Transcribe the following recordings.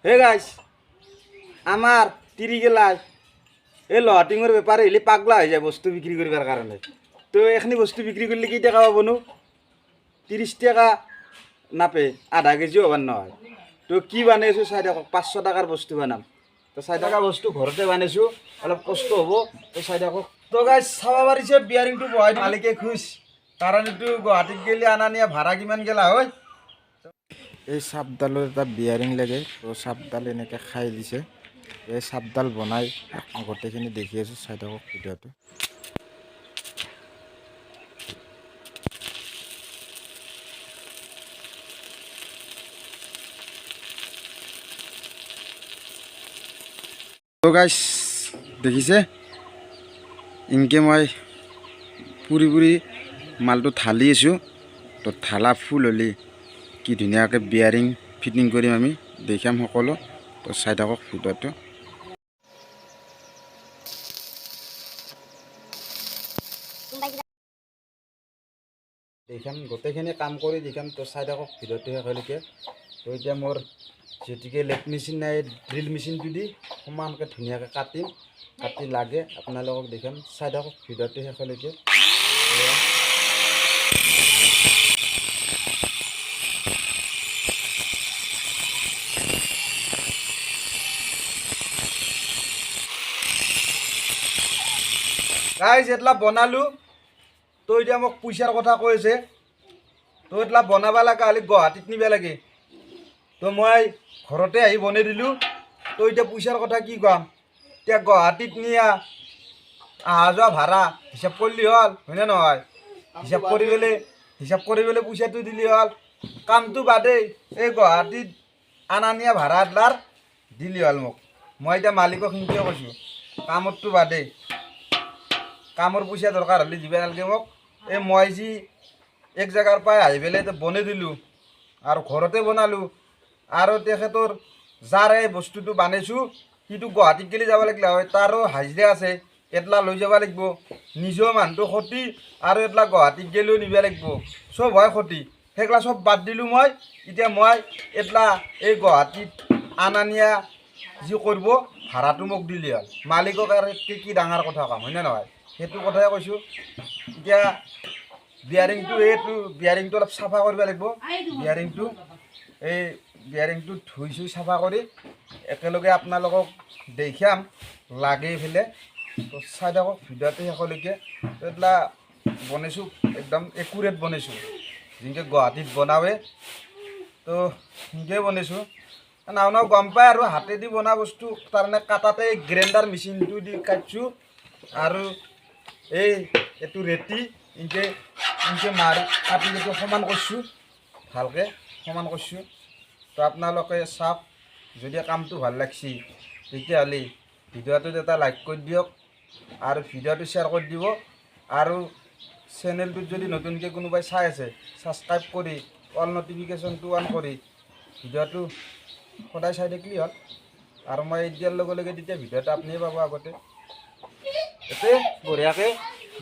Hey guys আমার তিরি গেলাই এই লহাটিঙের ব্যাপারে এলে পাগলা হয়ে যায় বস্তু বিক্রি করবার কারণে। তো এখানে বস্তু বিক্রি করলে কি টাকা পাবো? 30 টাকা নাপে, আধা কেজি হবার নহয়। তো কি বানাইছো চাই থাকক, 500 টাকার বস্তু বানাম। তো 6 টাকা বস্তু ঘরতে বানাইছো, অলপ কষ্ট হব। তো চাই থাকক। তো গাইস চাবা পাৰিছে বিয়াৰিংটো বহাই মালিকে খুশ, কাৰণ এইটো গুৱাহাটীত গেলে আনা নিয়া ভাড়া কিমান গেলা হয়। এই চাপডালৰ এটা বিয়াৰিং লাগে, তো চাপডাল এনেকৈ খাই দিছে। এই চাপডাল বনাই গোটেইখিনি দেখি আছোঁ, চাই থাকক ভিডিঅ'টো। তো গাইছ দেখিছে, ইনকে মই পুৰি পুৰি মালটো ঢালি আছোঁ। তো ঢালা ফুল হ'লে কি ধুনীয়াকৈ বিয়াৰিং ফিটিং কৰিম আমি, দেখাম সকলো। তো চাই থাকক ভিডিঅ'টো। দেখাম গোটেইখিনি কাম কৰি দেখাম। তো চাই থাকক ভিডিঅ'টো শেষলৈকে। তো এতিয়া মোৰ যেতিকে লেট মেচিন নাই, ড্ৰিল মেচিনটো দি সমানকৈ ধুনীয়াকৈ কাটি লাগে আপোনালোকক দেখাম। চাই থাকক ভিডিঅ'টো শেষলৈকে। গাইজ এটলা বনালোঁ, তো এতিয়া মোক পইচাৰ কথা কৈ আছে। তো এটলা বনাব লগা হ'লে গুৱাহাটীত নিব লাগে। তো মই ঘৰতে আহি বনাই দিলোঁ। তো এতিয়া পইচাৰ কথা কি ক'ম, এতিয়া গুৱাহাটীত নিয়া অহা যোৱা ভাড়া হিচাপ কৰিলে হ'ল, হয়নে নহয়? হিচাপ কৰি পেলাই পইচাটো দিলে হ'ল। কামটো বাদেই এই গুৱাহাটীত আনা নিয়া ভাড়া এটলাৰ দিলে হ'ল মোক। মই এতিয়া মালিকক সেনেকৈ কৈছোঁ, কামৰটো বাদেই, কামৰ পইচা দৰকাৰ হ'লে দিব নালাগে মোক। এই মই যি এক জেগাৰ পৰাই আহি পেলাই বনাই দিলোঁ আৰু ঘৰতে বনালোঁ, আৰু তেখেতৰ যাৰ এই বস্তুটো বানাইছোঁ সিটো গুৱাহাটীত গেলি যাব লাগিলে হয়, তাৰো হাজিৰা আছে, এটলা লৈ যাব লাগিব। নিজৰ মানুহটো ক্ষতি আৰু এটলা গুৱাহাটীত গেলিও নিব লাগিব, চব হয় ক্ষতি। সেইগিলা চব বাদ দিলোঁ মই। এতিয়া মই এটলা এই গুৱাহাটীত আনা নিয়া যি কৰিব ভাড়াটো মোক দিলে হ'ল। মালিকক আৰু কি ডাঙৰ কথা কাম, হয়নে নহয়? সেইটো কথাই কৈছোঁ। এতিয়া বিয়াৰিংটো অলপ চাফা কৰিব লাগিব। বিয়াৰিংটো ধুইছোঁ চাফা কৰি একেলগে আপোনালোকক দেখাম লাগে এইফালে। তো চাই থাকক ভিডিঅ'টো শেষলৈকে। তো এইবিলাক বনাইছোঁ একদম একুৰেট বনাইছোঁ, যেনেকৈ গুৱাহাটীত বনাওৱে। তো সেনেকৈ বনাইছোঁ। নাও গম পায় আৰু হাতেদি বনোৱা বস্তু তাৰমানে কাটাতে গ্ৰাইণ্ডাৰ মেচিনটো দি কাটিছোঁ, আৰু এইটো ৰেতি এনেকৈ মাৰি কাটি এইটো সমান কৰিছোঁ, ভালকৈ সমান কৰিছোঁ। তো আপোনালোকে চাওক, যদি কামটো ভাল লাগছি তেতিয়াহ'লে ভিডিঅ'টোত এটা লাইক কৰি দিয়ক, আৰু ভিডিঅ'টো শ্বেয়াৰ কৰি দিব, আৰু চেনেলটোত যদি নতুনকৈ কোনোবাই চাই আছে ছাবস্ক্ৰাইব কৰি অল নটিফিকেশ্যনটো অন কৰি ভিডিঅ'টো সদায় চাই থাকিলে হ'ল। আৰু মই দিয়াৰ লগে লগে তেতিয়া ভিডিঅ'টো আপুনিয়ে পাব আগতে। এতে বঢ়িয়াকৈ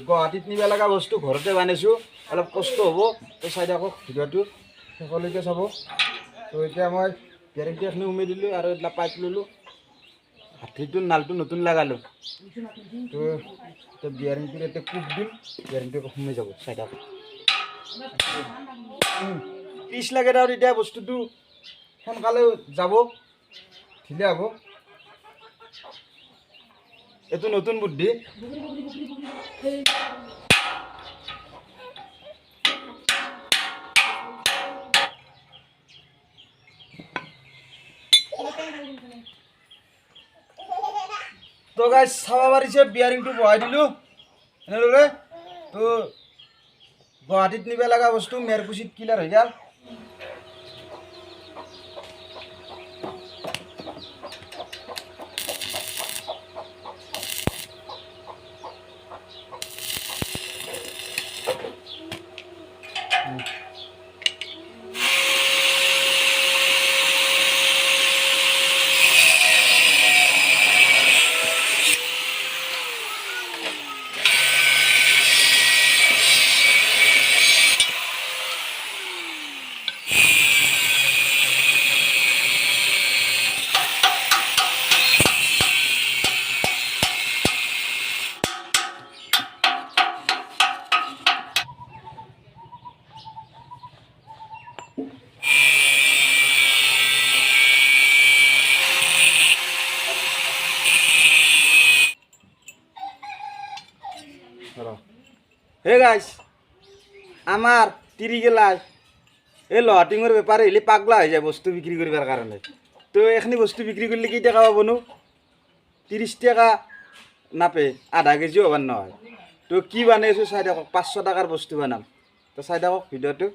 গুৱাহাটীত নিব লগা বস্তু ঘৰতে বানাইছোঁ, অলপ কষ্ট হ'ব। তো চাই থাকক ভিডিঅ'টো শেষলৈকে চাব। তো এতিয়া মই বিয়াৰিংটো এখিনি সোমাই দিলোঁ আৰু এইবিলাক পাইপ ল'লোঁ, হাতীটোৰ নালটো নতুন লগালোঁ। তো বিয়াৰিংটোত এতিয়া কোপ দিম, বিয়াৰিংটো সোমাই যাব। চাই থাকক। পিচ লাগে তাৰ এতিয়া বস্তুটো সোনকালে যাব, ঢিলে হ'ব। এইটো নতুন বুদ্ধি। তো গাইজ চাব পাৰিছে বিয়াৰিংটো বহাই দিলোঁ এনেদৰে। তো গুৱাহাটীত নিব লগা বস্তু মেৰকুচিত ক্লিয়াৰ হৈ গ'ল। হে গাইছ আমাৰ তিৰি গেলাই এই লহাটিঙৰ বেপাৰ আহিলে পাগলা হৈ যায় বস্তু বিক্ৰী কৰিবৰ কাৰণে তো এইখিনি বস্তু বিক্ৰী কৰিলে কেই টকা পাবনো 30 টাকা নাপে আধা কেজিও হ'বাৰ নহয় তো কি বনাইছোঁ চাই থাকক 500 টাকাৰ বস্তু বনাম তো চাই থাকক ভিডিঅ'টো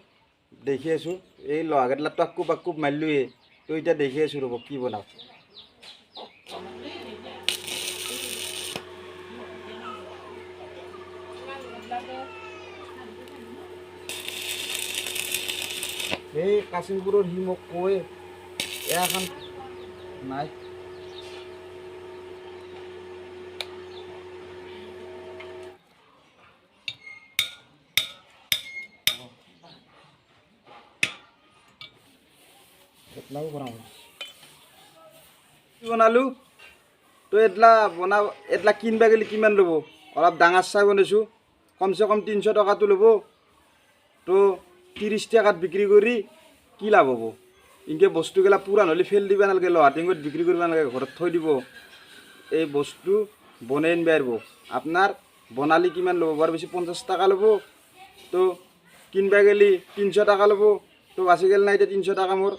দেখি আছোঁ এই লহাকেইটা টাক্কুব পাক্কুব মাৰিলোৱে তো এতিয়া দেখি আছোঁ ৰ'ব কি বনাওঁ এই কাচিমপুৰৰ সি মোক কয় এখন নাই বনালোঁ তো এটলা কিনবা গেলি কিমান ল'ব অলপ ডাঙৰ চাই বনাইছোঁ কমচে কম 300 টকাটো ল'ব তো 30 টাকাত বিক্ৰী কৰি কি লাভ হ'ব ইনকে বস্তুগিলা পুৰাণ হ'লে ফেল দিব নালাগে লহাটিঙত বিক্ৰী কৰিব নালাগে ঘৰত থৈ দিব এই বস্তু বনাই আনিব পাৰিব আপোনাৰ বনালে কিমান ল'ব বৰ বেছি 50 টাকা ল'ব তো কিনবা গেলি 300 টাকা ল'ব তো বাচি গেল নাই এতিয়া 300 টাকা মোৰ